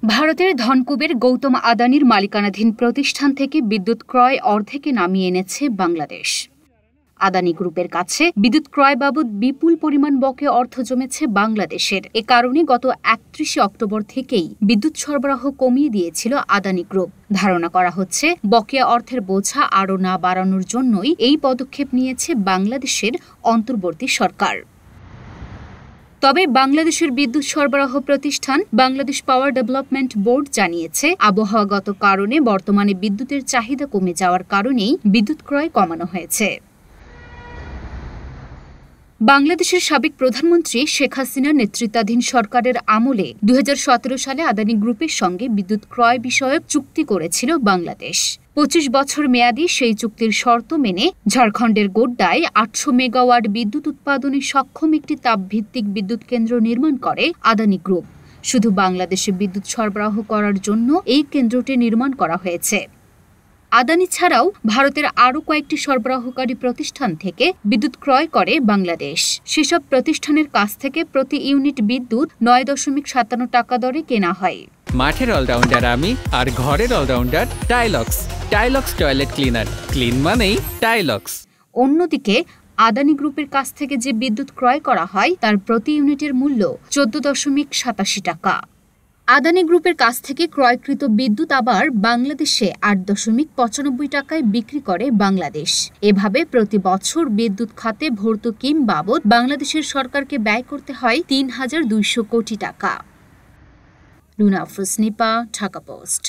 ভারতের ধনকুবের গৌতম আদানির মালিকানাধীন প্রতিষ্ঠান থেকে বিদ্যুৎ ক্রয় অর্ধেকে নামিয়ে এনেছে বাংলাদেশ। আদানি গ্রুপের কাছে বিদ্যুৎ ক্রয় বাবদ বিপুল পরিমাণ বকেয়া অর্থ জমেছে বাংলাদেশের। এ কারণে গত ৩১ অক্টোবর থেকেই বিদ্যুৎ সরবরাহ কমিয়ে দিয়েছিল আদানি গ্রুপ। ধারণা করা হচ্ছে বকেয়া অর্থের বোঝা আরও না বাড়ানোর জন্যই এই পদক্ষেপ নিয়েছে বাংলাদেশের অন্তর্বর্তী সরকার। তবে বাংলাদেশের বিদ্যুৎ সরবরাহ প্রতিষ্ঠান বাংলাদেশ পাওয়ার ডেভেলপমেন্ট বোর্ড জানিয়েছে, আবহাওয়াগত কারণে বর্তমানে বিদ্যুতের চাহিদা কমে যাওয়ার কারণেই বিদ্যুৎ ক্রয় কমানো হয়েছে। বাংলাদেশের সাবেক প্রধানমন্ত্রী শেখ হাসিনার নেতৃত্বাধীন সরকারের আমলে ২০১৭ সালে আদানি গ্রুপের সঙ্গে বিদ্যুৎ ক্রয় বিষয়ক চুক্তি করেছিল বাংলাদেশ। ২৫ বছর মেয়াদী সেই চুক্তির শর্ত মেনে ঝাড়খণ্ডের গোড্ডায় ৮০০ মেগাওয়াট বিদ্যুৎ উৎপাদনে সক্ষম একটি তাপভিত্তিক বিদ্যুৎ কেন্দ্র নির্মাণ করে আদানি গ্রুপ। শুধু বাংলাদেশে বিদ্যুৎ সরবরাহ করার জন্য এই কেন্দ্রটি নির্মাণ করা হয়েছে। আদানি ছাড়াও ভারতের আরও কয়েকটি সরবরাহকারী প্রতিষ্ঠান থেকে বিদ্যুৎ ক্রয় করে বাংলাদেশ। সেসব প্রতিষ্ঠানের কাছ থেকে প্রতি ইউনিট বিদ্যুৎ ৯.৫৭ টাকা দরে কেনা হয়। মাঠের অলরাউন্ডার আমি, আর ঘরের allrounder Tylox. Tylox toilet cleaner, clean মানেই টাইলক্স। অন্যদিকে আদানি গ্রুপের কাছ থেকে যে বিদ্যুৎ ক্রয় করা হয় তার প্রতি ইউনিটের মূল্য ১৪.৮৭ টাকা। আদানি গ্রুপের কাছ থেকে ক্রয়কৃত বিদ্যুৎ আবার বাংলাদেশে ৮.৯৫ টাকায় বিক্রি করে বাংলাদেশ। এভাবে প্রতি বছর বিদ্যুৎ খাতে ভর্তুকি বাবদ বাংলাদেশের সরকারকে ব্যয় করতে হয় ৩,২০০ কোটি টাকা। লুনা আফরোজ নিপা, ঢাকা পোস্ট।